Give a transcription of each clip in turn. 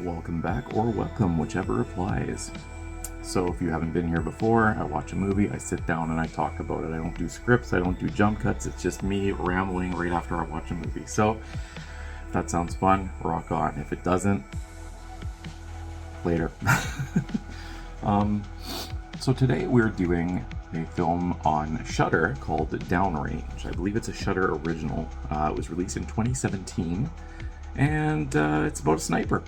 Welcome back, or welcome, whichever applies. So if you haven't been here before, I watch a movie, I sit down and I talk about it. I don't do scripts, I don't do jump cuts, it's just me rambling right after I watch a movie. So if that sounds fun, rock on. If it doesn't, later. So today we're doing a film on Shudder called Downrange. I believe it's a Shudder original. It was released in 2017, and it's about a sniper.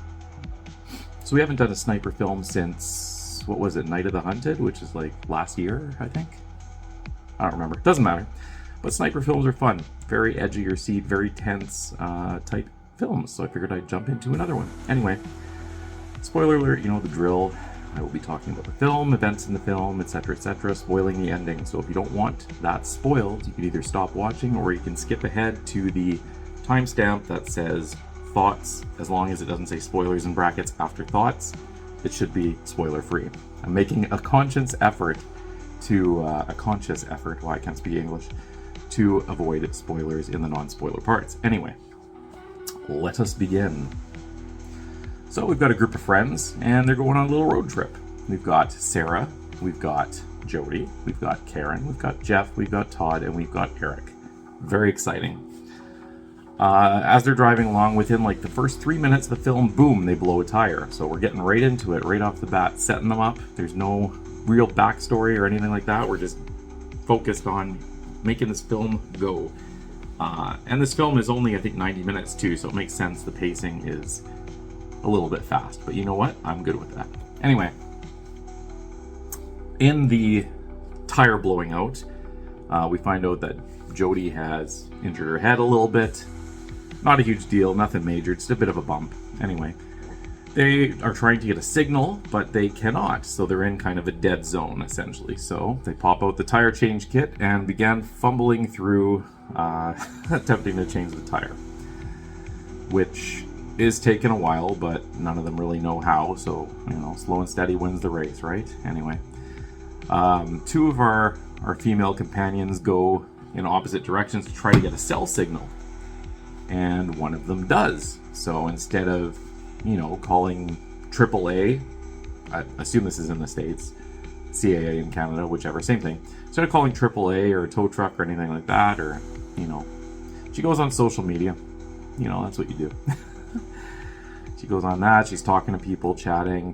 So we haven't done a sniper film since, what was it, Night of the Hunted, which is like last year, I think? I don't remember. Doesn't matter. But sniper films are fun. Very edge of your seat, very tense type films. So I figured I'd jump into another one. Anyway, spoiler alert, you know the drill. I will be talking about the film, events in the film, etc., spoiling the ending. So if you don't want that spoiled, you can either stop watching or you can skip ahead to the timestamp that says thoughts. As long as it doesn't say spoilers in brackets after thoughts, it should be spoiler free. I'm making a conscious effort, well, I can't speak English, to avoid spoilers in the non-spoiler parts. Anyway, let us begin. So we've got a group of friends, and they're going on a little road trip. We've got Sarah, we've got Jody, we've got Karen, we've got Jeff, we've got Todd, and we've got Eric. Very exciting. As they're driving along, within like the first 3 minutes of the film, boom, they blow a tire. So we're getting right into it, right off the bat, setting them up. There's no real backstory or anything like that. We're just focused on making this film go. And this film is only, I think, 90 minutes too, so it makes sense the pacing is a little bit fast. But you know what? I'm good with that. Anyway, in the tire blowing out, we find out that Jody has injured her head a little bit. Not a huge deal, nothing major, just a bit of a bump. Anyway, they are trying to get a signal, but they cannot, so they're in kind of a dead zone, essentially. So they pop out the tire change kit and began fumbling through, attempting to change the tire, which is taking a while, but none of them really know how, so, you know, slow and steady wins the race, right? Anyway, two of our female companions go in opposite directions to try to get a cell signal, and one of them does. So instead of, you know, calling AAA, I assume this is in the States, CAA in Canada, whichever, same thing. Instead of calling AAA or a tow truck or anything like that, or, you know, she goes on social media. You know, that's what you do. She goes on that, she's talking to people, chatting.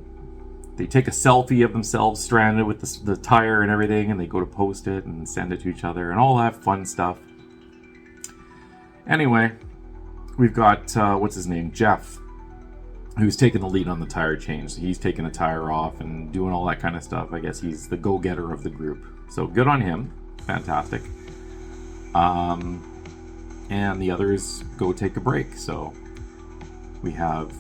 They take a selfie of themselves stranded with the tire and everything, and they go to post it and send it to each other and all that fun stuff. Anyway, we've got, what's his name, Jeff, who's taking the lead on the tire change. So he's taking the tire off and doing all that kind of stuff. I guess he's the go-getter of the group. So good on him. Fantastic. And the others go take a break. So we have,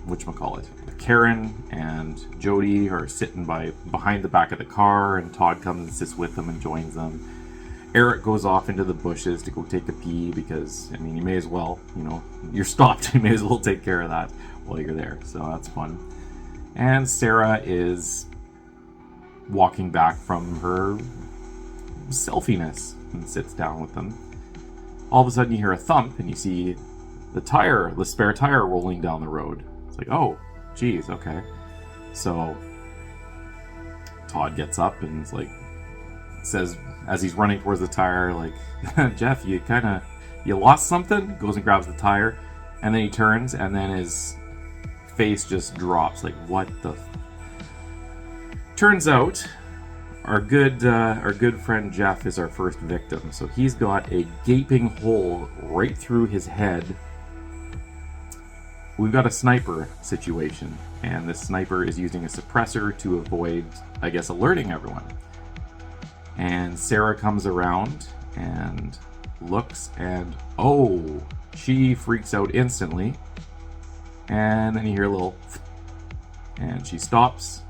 whatchamacallit, Karen and Jody are sitting behind the back of the car, and Todd comes and sits with them and joins them. Eric goes off into the bushes to go take a pee because, I mean, you may as well, you know, you're stopped, you may as well take care of that while you're there, so that's fun. And Sarah is walking back from her selfiness and sits down with them. All of a sudden you hear a thump and you see the spare tire rolling down the road. It's like, oh, geez, okay. So Todd gets up and is like, says, as he's running towards the tire, like, Jeff, you lost something? Goes and grabs the tire, and then he turns, and then his face just drops. Like, what the? Turns out, our good friend Jeff is our first victim. So he's got a gaping hole right through his head. We've got a sniper situation, and this sniper is using a suppressor to avoid, I guess, alerting everyone. And Sarah comes around and looks, and oh, she freaks out instantly. And then you hear a little, and she stops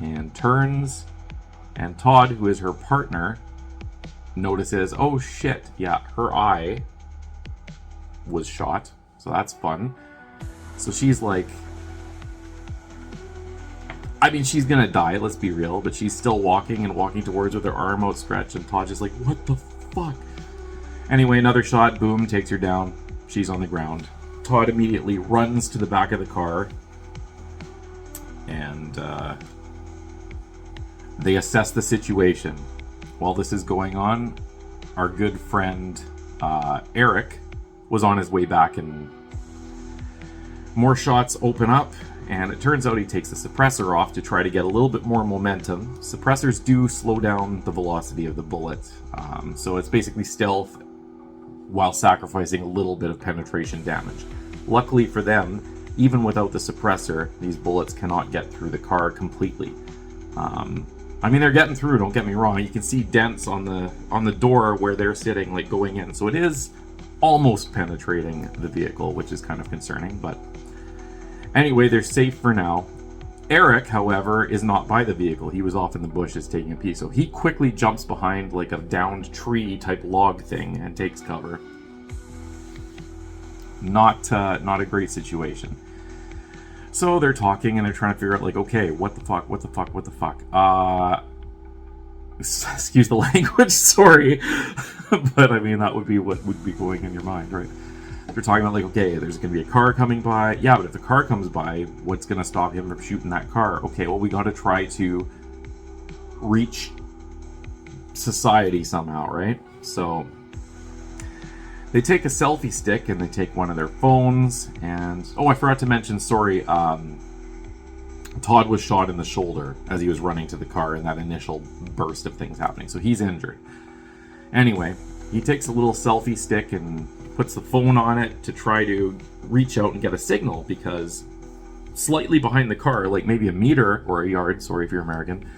and turns, and Todd, who is her partner, notices, oh shit, yeah, her eye was shot, so that's fun. So she's like, I mean, she's gonna die, let's be real, but she's still walking towards with her arm outstretched, and Todd's just like, what the fuck? Anyway, another shot, boom, takes her down. She's on the ground. Todd immediately runs to the back of the car, and they assess the situation. While this is going on, our good friend Eric was on his way back, and more shots open up, and it turns out he takes the suppressor off to try to get a little bit more momentum. Suppressors do slow down the velocity of the bullet, so it's basically stealth while sacrificing a little bit of penetration damage. Luckily for them, even without the suppressor, these bullets cannot get through the car completely. I mean, they're getting through, don't get me wrong. You can see dents on the door where they're sitting, like going in. So it is almost penetrating the vehicle, which is kind of concerning. But anyway, they're safe for now. Eric, however, is not by the vehicle. He was off in the bushes taking a pee. So he quickly jumps behind like a downed tree type log thing and takes cover. Not a great situation. So they're talking and they're trying to figure out, like, okay, what the fuck? Excuse the language, sorry. But I mean, that would be what would be going in your mind, right? They're talking about, like, okay, there's going to be a car coming by. Yeah, but if the car comes by, what's going to stop him from shooting that car? Okay, well, we got to try to reach society somehow, right? So they take a selfie stick and they take one of their phones, and I forgot to mention, sorry, Todd was shot in the shoulder as he was running to the car in that initial burst of things happening, so he's injured. Anyway, he takes a little selfie stick and puts the phone on it to try to reach out and get a signal, because slightly behind the car, like maybe a meter or a yard, sorry if you're American,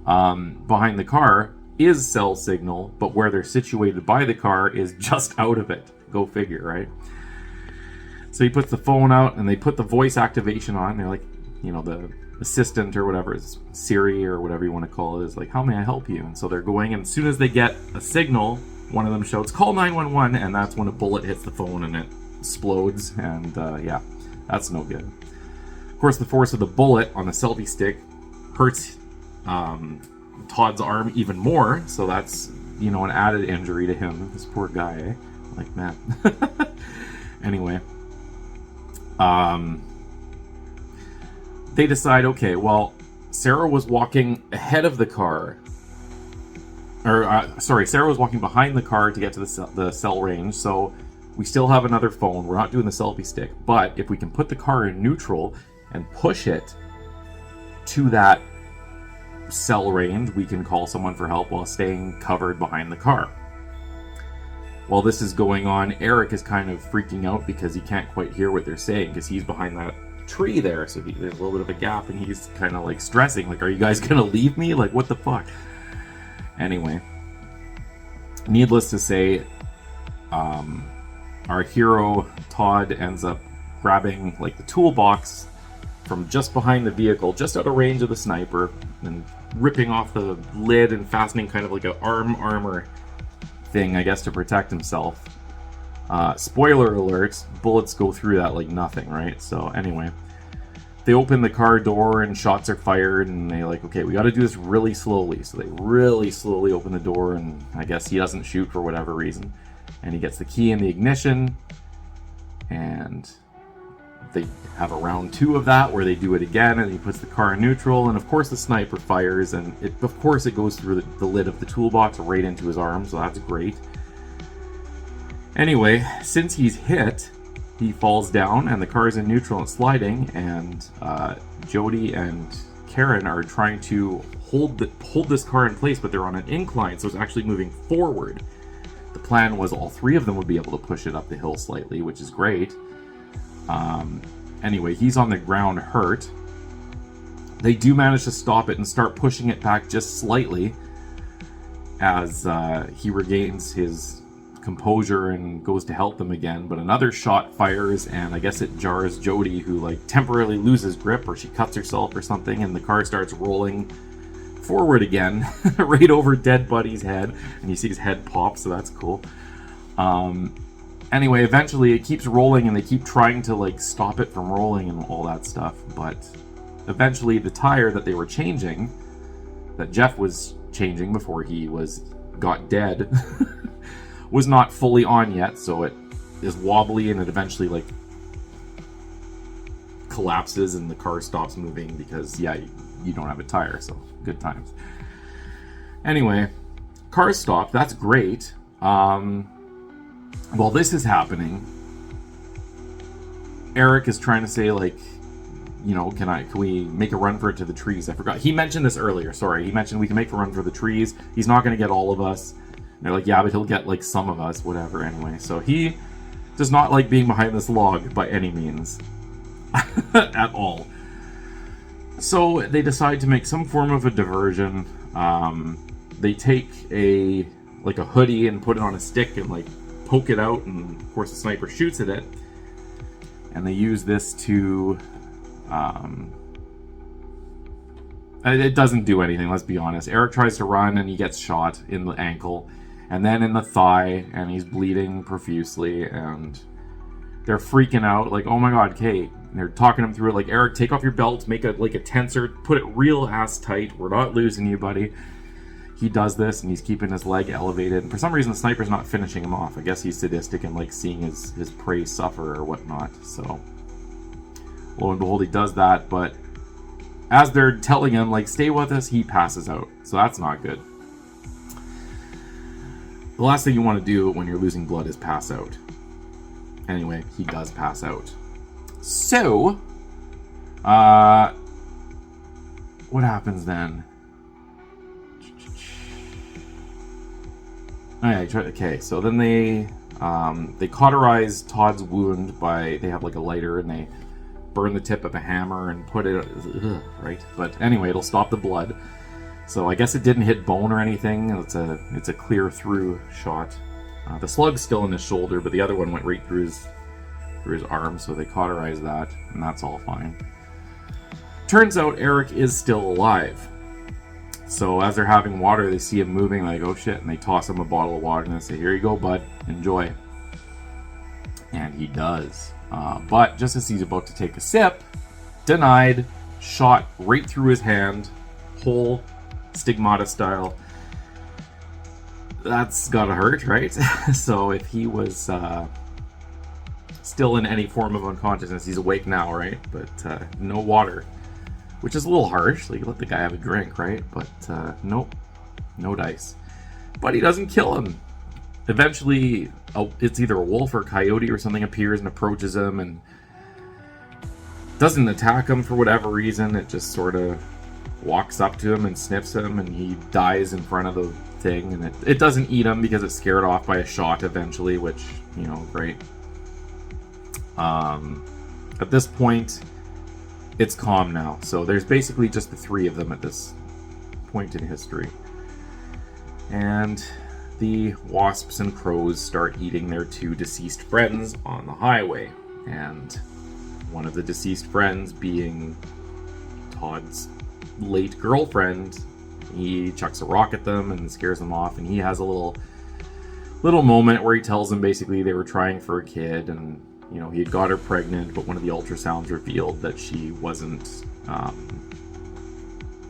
behind the car is cell signal, but where they're situated by the car is just out of it. Go figure, right? So he puts the phone out and they put the voice activation on. They're like, you know, the assistant or whatever, is Siri or whatever you want to call it, is like, how may I help you? And so they're going, and as soon as they get a signal, one of them shouts, call 911, and that's when a bullet hits the phone and it explodes, and yeah, that's no good. Of course, the force of the bullet on the selfie stick hurts Todd's arm even more, so that's, you know, an added injury to him. This poor guy, eh? Like, man. Anyway, they decide, okay, well, Sarah was walking ahead of the car, or Sarah was walking behind the car to get to the cell range, so we still have another phone. We're not doing the selfie stick, but if we can put the car in neutral and push it to that cell range, we can call someone for help while staying covered behind the car. While this is going on, Eric is kind of freaking out because he can't quite hear what they're saying, because he's behind that tree there, so there's a little bit of a gap, and he's kind of like stressing, like, are you guys gonna leave me? Like, what the fuck? Anyway, needless to say, our hero Todd ends up grabbing like the toolbox from just behind the vehicle, just out of range of the sniper, and ripping off the lid and fastening kind of like an armor thing, I guess, to protect himself. Spoiler alert, bullets go through that like nothing, right? So anyway, they open the car door and shots are fired, and they like, okay, we got to do this really slowly. So they really slowly open the door, and I guess he doesn't shoot for whatever reason. And he gets the key in the ignition, and they have a round 2 of that where they do it again, and he puts the car in neutral, and of course the sniper fires, and it goes through the lid of the toolbox right into his arm, so that's great. Anyway, since he's hit, he falls down, and the car is in neutral and sliding, and Jody and Karen are trying to hold this car in place, but they're on an incline, so it's actually moving forward. The plan was all 3 of them would be able to push it up the hill slightly, which is great. Anyway, he's on the ground hurt. They do manage to stop it and start pushing it back just slightly as he regains his composure and goes to help them again, but another shot fires, and I guess it jars Jody, who like temporarily loses grip, or she cuts herself or something, and the car starts rolling forward again right over dead Buddy's head, and you see his head pop, so that's cool. Anyway, eventually it keeps rolling, and they keep trying to like stop it from rolling and all that stuff, but eventually the tire that they were changing, that Jeff was changing before he got dead, was not fully on yet, so it is wobbly, and it eventually like collapses and the car stops moving because, yeah, you don't have a tire, so good times. Anyway, car stopped. That's great. While this is happening, Eric is trying to say, like, you know, can we make a run for it to the trees? I forgot. He mentioned this earlier. Sorry. He mentioned we can make a run for the trees. He's not going to get all of us. And they're like, yeah, but he'll get, like, some of us, whatever. Anyway, so he does not like being behind this log by any means. At all. So they decide to make some form of a diversion. They take a hoodie and put it on a stick and, like, poke it out. And, of course, the sniper shoots at it. And they use this to... it doesn't do anything, let's be honest. Eric tries to run and he gets shot in the ankle and then in the thigh, and he's bleeding profusely, and they're freaking out, like, oh my god, Kate. And they're talking him through it, like, Eric, take off your belt, make a tensor, put it real ass tight, we're not losing you, buddy. He does this, and he's keeping his leg elevated, and for some reason the sniper's not finishing him off. I guess he's sadistic and, like, seeing his prey suffer or whatnot, so... Lo and behold, he does that, but as they're telling him, like, stay with us, he passes out. So that's not good. The last thing you want to do when you're losing blood is pass out. Anyway, he does pass out. So, what happens then? Okay, so then they cauterize Todd's wound by, they have like a lighter and they burn the tip of a hammer and put it, right? But anyway, it'll stop the blood. So I guess it didn't hit bone or anything. It's a clear through shot. The slug's still in his shoulder, but the other one went right through his arm, so they cauterize that, and that's all fine. Turns out Eric is still alive. So as they're having water, they see him moving, like, oh shit, and they toss him a bottle of water and they say, here you go, bud, enjoy. And he does. But just as he's about to take a sip, denied, shot right through his hand, whole stigmata style. That's gotta hurt, right? So if he was still in any form of unconsciousness, he's awake now, right? But no water, which is a little harsh. Like, let the guy have a drink, right? But nope, no dice. But he doesn't kill him. Eventually, it's either a wolf or a coyote or something appears and approaches him and doesn't attack him for whatever reason. It just sort of walks up to him and sniffs him, and he dies in front of the thing. And it doesn't eat him because it's scared off by a shot eventually, which, you know, great. At this point, it's calm now. So there's basically just the three of them at this point in history. And the wasps and crows start eating their two deceased friends on the highway. And one of the deceased friends being Todd's late girlfriend, he chucks a rock at them and scares them off, and he has a little moment where he tells them basically they were trying for a kid, and, you know, he had got her pregnant, but one of the ultrasounds revealed that she wasn't,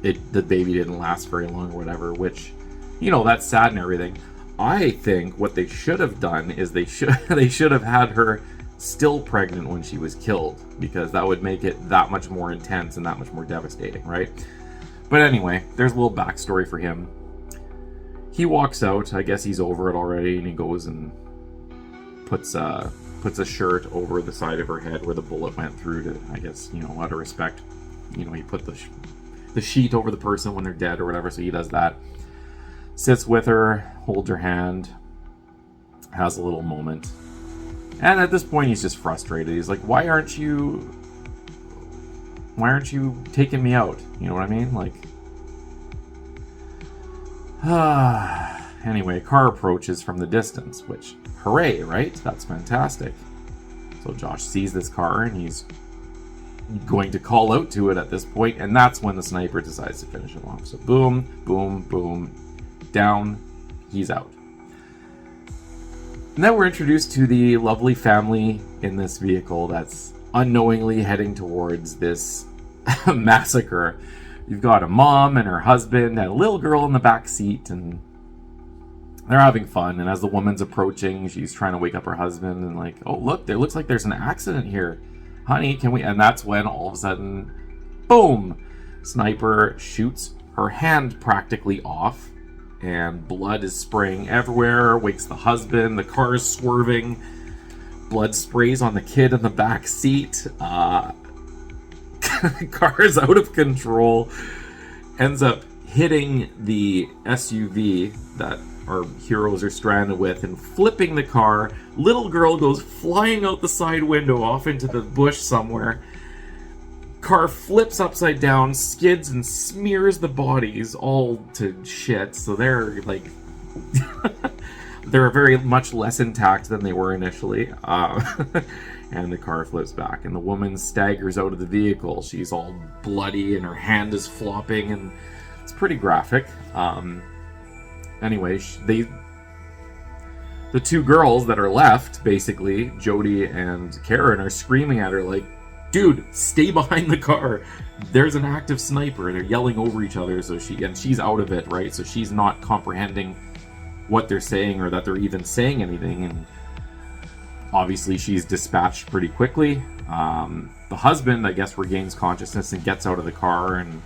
the baby didn't last very long or whatever, which, you know, that's sad and everything. I think what they should have done is they should have had her still pregnant when she was killed, because that would make it that much more intense and that much more devastating, right? But anyway, there's a little backstory for him. He walks out, I guess he's over it already, and he goes and puts a shirt over the side of her head where the bullet went through to, I guess, you know, out of respect. You know, he put the sheet over the person when they're dead or whatever, so he does that. Sits with her, holds her hand, has a little moment. And at this point, he's just frustrated. He's like, why aren't you taking me out? You know what I mean? Like, anyway, car approaches from the distance, which, hooray, right? That's fantastic. So Josh sees this car, and he's going to call out to it at this point, and that's when the sniper decides to finish him off. So boom, boom, boom, down, he's out. And then we're introduced to the lovely family in this vehicle that's unknowingly heading towards this massacre. You've got a mom and her husband and a little girl in the back seat, and they're having fun. And as the woman's approaching, she's trying to wake up her husband and, like, oh, look, there looks like there's an accident here. honey, can we? And that's when all of a sudden, boom, Sniper shoots her hand practically off, and blood is spraying everywhere, wakes the husband, the car is swerving, blood sprays on the kid in the back seat, car's out of control, ends up hitting the SUV that our heroes are stranded with and flipping the car. Little girl goes flying out the side window off into the bush somewhere. Car flips upside down, skids, and smears the bodies all to shit. So they're like they're very much less intact than they were initially. And the car flips back, and the woman staggers out of the vehicle. She's all bloody, and her hand is flopping, and it's pretty graphic. Anyway, the two girls that are left, basically, Jody and Karen, are screaming at her like, dude, stay behind the car. There's an active sniper. They're yelling over each other, so she's out of it, right? So she's not comprehending what they're saying or that they're even saying anything, and obviously she's dispatched pretty quickly. The husband, I guess, regains consciousness and gets out of the car and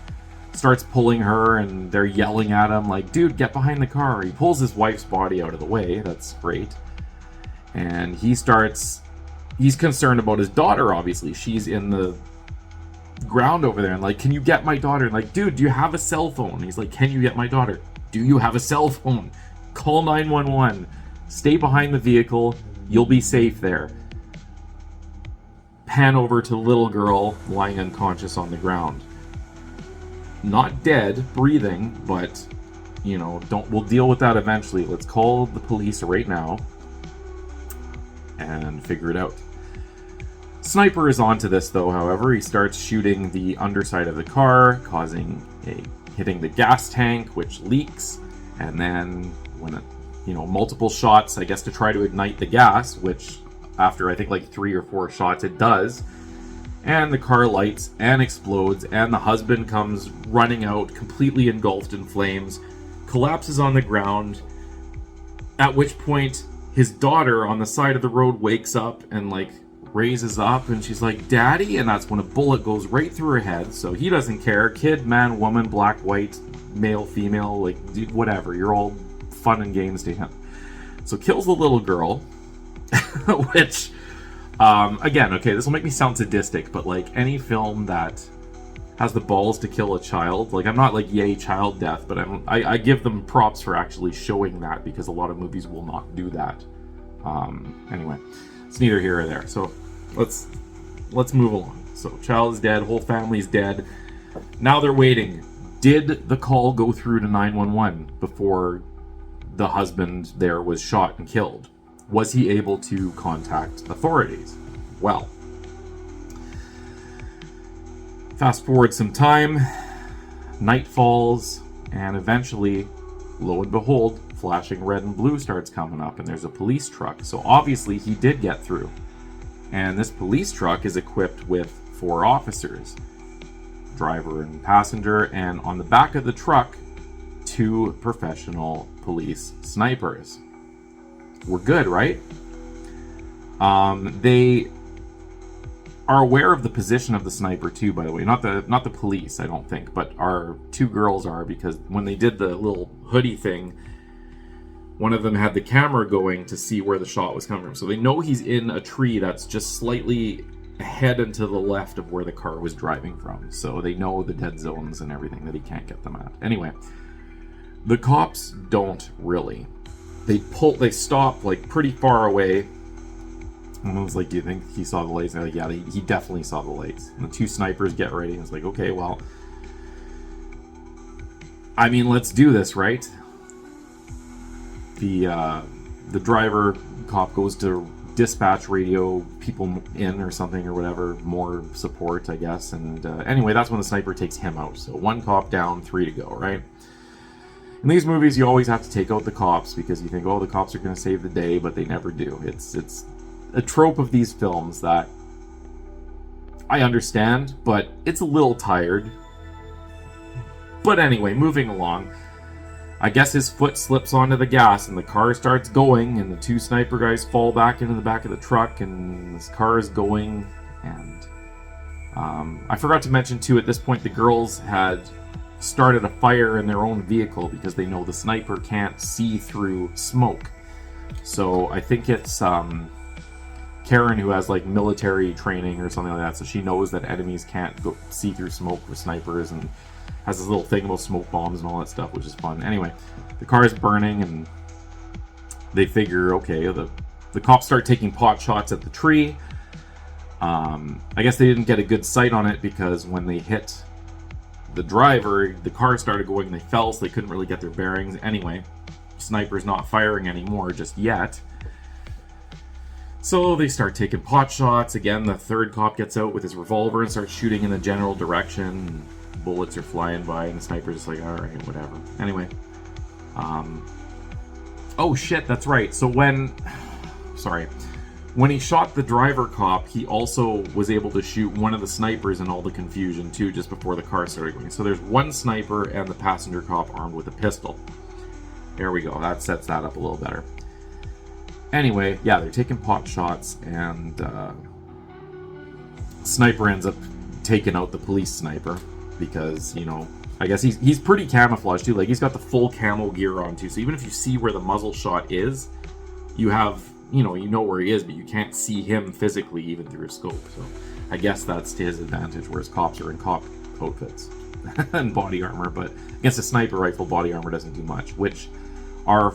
starts pulling her, and they're yelling at him like, dude, get behind the car. He pulls his wife's body out of the way. That's great. And he's concerned about his daughter, obviously. She's in the ground over there, and like, can you get my daughter? And like, dude, do you have a cell phone? He's like, can you get my daughter? Do you have a cell phone? Call 911. Stay behind the vehicle. You'll be safe there. Pan over to little girl lying unconscious on the ground. Not dead, breathing, but, you know, we'll deal with that eventually. Let's call the police right now and figure it out. Sniper is onto this, though, however. He starts shooting the underside of the car, hitting the gas tank, which leaks, and then when multiple shots, I guess, to try to ignite the gas, which after I think like 3 or 4 shots it does, and the car lights and explodes, and the husband comes running out, completely engulfed in flames, collapses on the ground, at which point his daughter on the side of the road wakes up and like raises up, and she's like, Daddy, and that's when a bullet goes right through her head. So he doesn't care, kid, man, woman, black, white, male, female, like whatever, you're all fun and games to him. So kills the little girl, which again, okay, this will make me sound sadistic, but like any film that has the balls to kill a child, like I'm not like yay child death, but I give them props for actually showing that, because a lot of movies will not do that. Anyway, it's neither here or there. So let's move along. So child is dead, whole family's dead. Now they're waiting. Did the call go through to 911 before the husband there was shot and killed? Was he able to contact authorities? Well, fast forward some time, night falls, and eventually, lo and behold, flashing red and blue starts coming up, and there's a police truck. So obviously he did get through. And this police truck is equipped with 4 officers, driver and passenger, and on the back of the truck, 2 professional police snipers. We're good, right? They are aware of the position of the sniper too, by the way. Not the police, I don't think, but our 2 girls are, because when they did the little hoodie thing, one of them had the camera going to see where the shot was coming from. So they know he's in a tree that's just slightly ahead and to the left of where the car was driving from. So they know the dead zones and everything that he can't get them at. Anyway, the cops don't really. They stop like pretty far away. And I was like, do you think he saw the lights? And they're like, yeah, he definitely saw the lights. And the 2 snipers get ready, and it's like, okay, well, I mean, let's do this, right? The driver cop goes to dispatch radio people in or something or whatever, more support, I guess. And anyway, that's when the sniper takes him out. So 1 cop down, 3 to go, right? In these movies, you always have to take out the cops because you think, oh, the cops are going to save the day, but they never do. It's a trope of these films that I understand, but it's a little tired. But anyway, moving along. I guess his foot slips onto the gas and the car starts going, and the 2 sniper guys fall back into the back of the truck, and this car is going, and I forgot to mention too, at this point the girls had started a fire in their own vehicle because they know the sniper can't see through smoke. So I think it's Karen who has like military training or something like that, so she knows that enemies can't go see through smoke with snipers, and has this little thing about smoke bombs and all that stuff, which is fun. Anyway, the car is burning and they figure, okay, the cops start taking pot shots at the tree. I guess they didn't get a good sight on it because when they hit the driver, the car started going and they fell, so they couldn't really get their bearings. Anyway, sniper's not firing anymore just yet. So they start taking pot shots. Again, the third cop gets out with his revolver and starts shooting in a general direction. Bullets are flying by and the sniper's just like, alright, whatever. Anyway. Oh shit, that's right. So when he shot the driver cop, he also was able to shoot one of the snipers in all the confusion too, just before the car started going. So there's one sniper and the passenger cop armed with a pistol. There we go. That sets that up a little better. Anyway, yeah, they're taking pot shots, and sniper ends up taking out the police sniper because, you know, I guess he's pretty camouflaged too. Like, he's got the full camo gear on too, so even if you see where the muzzle shot is, you have, you know where he is, but you can't see him physically even through a scope. So I guess that's to his advantage, whereas cops are in cop outfits and body armor, but against a sniper rifle, body armor doesn't do much, which our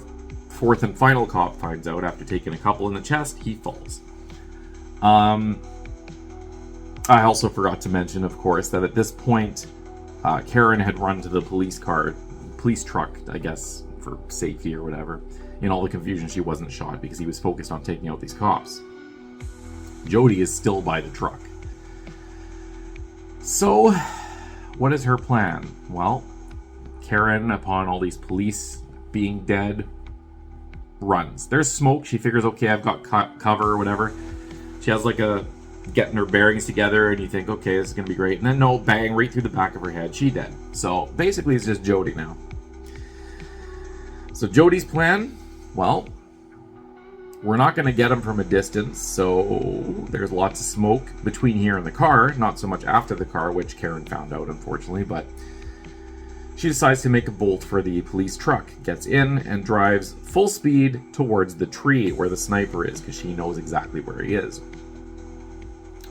fourth and final cop finds out after taking a couple in the chest. He falls. I also forgot to mention, of course, that at this point, Karen had run to the police truck, I guess, for safety or whatever. In all the confusion, she wasn't shot because he was focused on taking out these cops. Jody is still by the truck. So, what is her plan? Well, Karen, upon all these police being dead, runs. There's smoke. She figures, okay, I've got cover or whatever. She has like a getting her bearings together, and you think, okay, this is gonna be great. And then no, bang, right through the back of her head. She dead. So basically, it's just Jody now. So Jody's plan, well, we're not gonna get him from a distance. So there's lots of smoke between here and the car. Not so much after the car, which Karen found out, unfortunately, but she decides to make a bolt for the police truck, gets in, and drives full speed towards the tree where the sniper is, because she knows exactly where he is.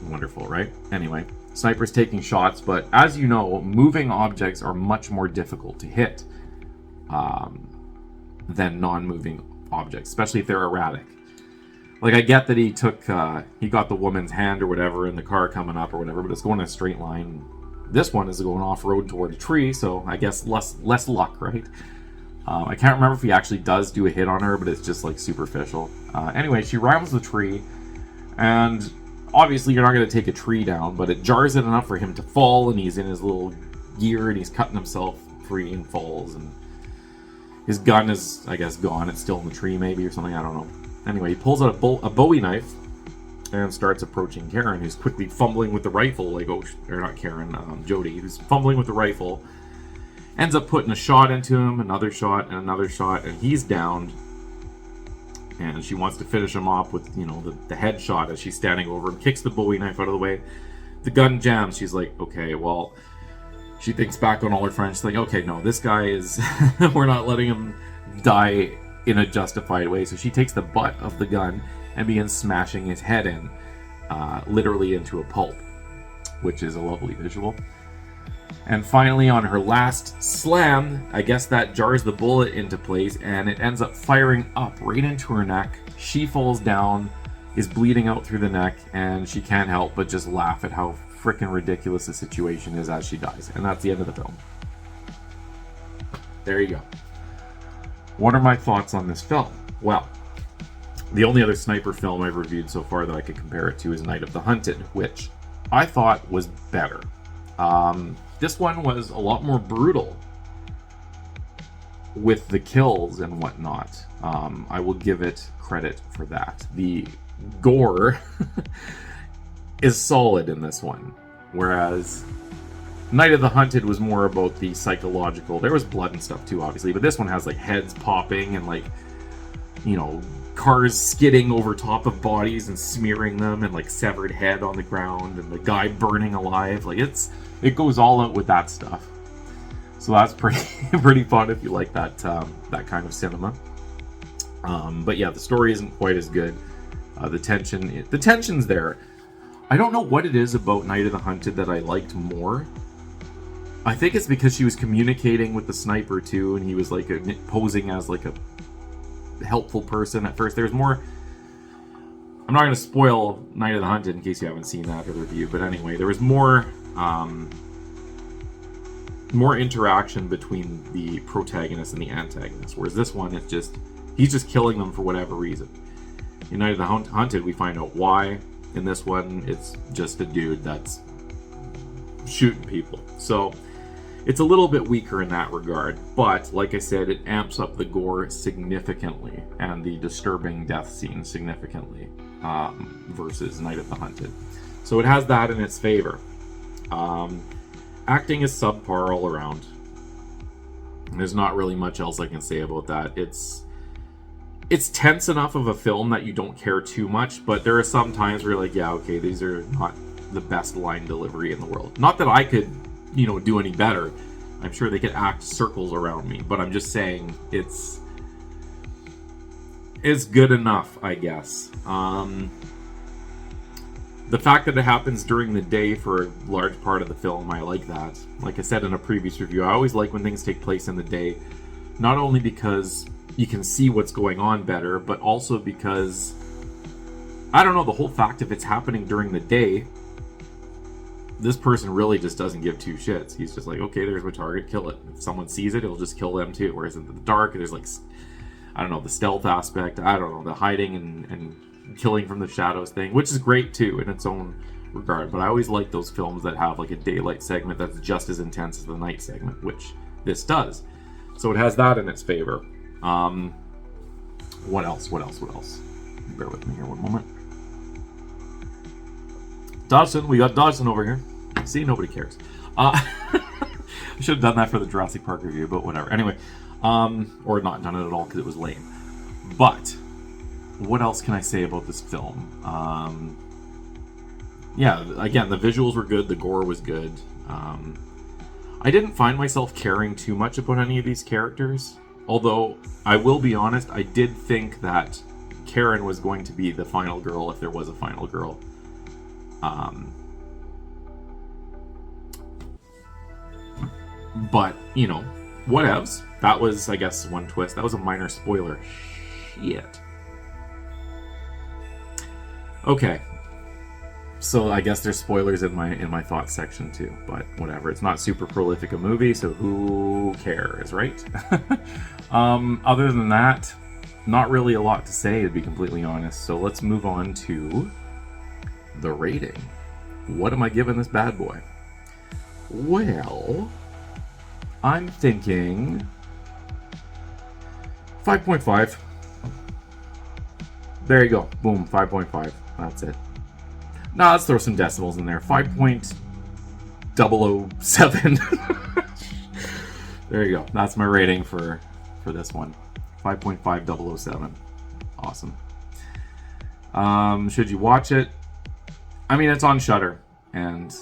Wonderful, right? Anyway, sniper's taking shots, but as you know, moving objects are much more difficult to hit than non-moving objects, especially if they're erratic. Like, I get that he got the woman's hand or whatever in the car coming up or whatever, but it's going in a straight line. This one is going off-road toward a tree, so I guess less luck, right? I can't remember if he actually does do a hit on her, but it's just, like, superficial. Anyway, she rams the tree, and obviously you're not going to take a tree down, but it jars it enough for him to fall, and he's in his little gear, and he's cutting himself free and falls, and his gun is, I guess, gone. It's still in the tree, maybe, or something, I don't know. Anyway, he pulls out a Bowie knife, and starts approaching Karen, who's quickly fumbling with the rifle, like, or not Karen, Jody, who's fumbling with the rifle, ends up putting a shot into him, another shot, and he's downed, and she wants to finish him off with, the headshot as she's standing over him, kicks the Bowie knife out of the way, the gun jams, she's like, okay, well, she thinks back on all her friends, she's like, okay, no, this guy is, we're not letting him die in a justified way, so she takes the butt of the gun and begins smashing his head in, literally into a pulp, which is a lovely visual. And finally, on her last slam, I guess that jars the bullet into place, and it ends up firing up right into her neck. She falls down, is bleeding out through the neck, and she can't help but just laugh at how freaking ridiculous the situation is as she dies. And that's the end of the film. There you go. What are my thoughts on this film? Well, the only other sniper film I've reviewed so far that I could compare it to is Night of the Hunted, which I thought was better. This one was a lot more brutal with the kills and whatnot. I will give it credit for that. The gore is solid in this one, whereas Night of the Hunted was more about the psychological. There was blood and stuff too, obviously, but this one has like heads popping and like, cars skidding over top of bodies and smearing them, and like severed head on the ground, and the guy burning alive. Like it goes all out with that stuff. So that's pretty fun if you like that that kind of cinema. But yeah, the story isn't quite as good. The tension's there. I don't know what it is about Night of the Hunted that I liked more. I think it's because she was communicating with the sniper too, and he was like posing as like a helpful person at first. There's more. I'm not going to spoil Night of the Hunted in case you haven't seen that other review, but anyway, there was more interaction between the protagonist and the antagonist. Whereas this one, he's just killing them for whatever reason. In Night of the Hunted, we find out why. In this one, it's just a dude that's shooting people. So it's a little bit weaker in that regard, but like I said, it amps up the gore significantly and the disturbing death scene significantly versus Night of the Hunted. So it has that in its favor. Acting is subpar all around. There's not really much else I can say about that. It's tense enough of a film that you don't care too much, but there are some times where you're like, yeah, okay, these are not the best line delivery in the world. Not that I could, do any better. I'm sure they could act circles around me, but I'm just saying it's good enough, I guess. The fact that it happens during the day for a large part of the film, I like that. Like I said in a previous review, I always like when things take place in the day, not only because you can see what's going on better, but also because, I don't know, the whole fact if it's happening during the day, this person really just doesn't give two shits. He's just like, okay, there's my target, kill it. If someone sees it, it'll just kill them too. Whereas in the dark, there's like, I don't know, the stealth aspect, I don't know, the hiding and killing from the shadows thing, which is great too in its own regard. But I always like those films that have like a daylight segment that's just as intense as the night segment, which this does. So it has that in its favor. What else? Bear with me here one moment. Dodson, we got Dodson over here. See, nobody cares. I should have done that for the Jurassic Park review, but whatever. Anyway, or not done it at all because it was lame. But what else can I say about this film? Yeah, again, the visuals were good, the gore was good. I didn't find myself caring too much about any of these characters. Although, I will be honest, I did think that Karen was going to be the final girl if there was a final girl. But, whatevs. That was, I guess, one twist. That was a minor spoiler. Shit. Okay. So I guess there's spoilers in my thoughts section too, but whatever. It's not super prolific a movie, so who cares, right? Other than that, not really a lot to say, to be completely honest. So let's move on to the rating. What am I giving this bad boy? Well, I'm thinking 5.5. There you go. Boom, 5.5. That's it. Now let's throw some decimals in there. 5.007. There you go. That's my rating for this one. 5.5007. Awesome. Should you watch it? I mean, it's on Shudder, and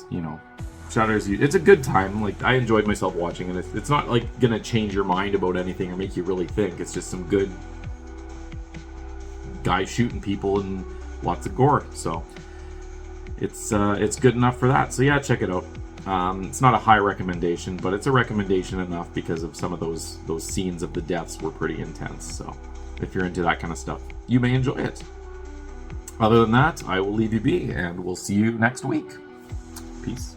Shudder's. It's a good time. Like, I enjoyed myself watching it. It's not like gonna change your mind about anything or make you really think. It's just some good guys shooting people and lots of gore. So it's good enough for that. So yeah, check it out. It's not a high recommendation, but it's a recommendation enough because of some of those scenes of the deaths were pretty intense. So if you're into that kind of stuff, you may enjoy it. Other than that, I will leave you be, and we'll see you next week. Peace.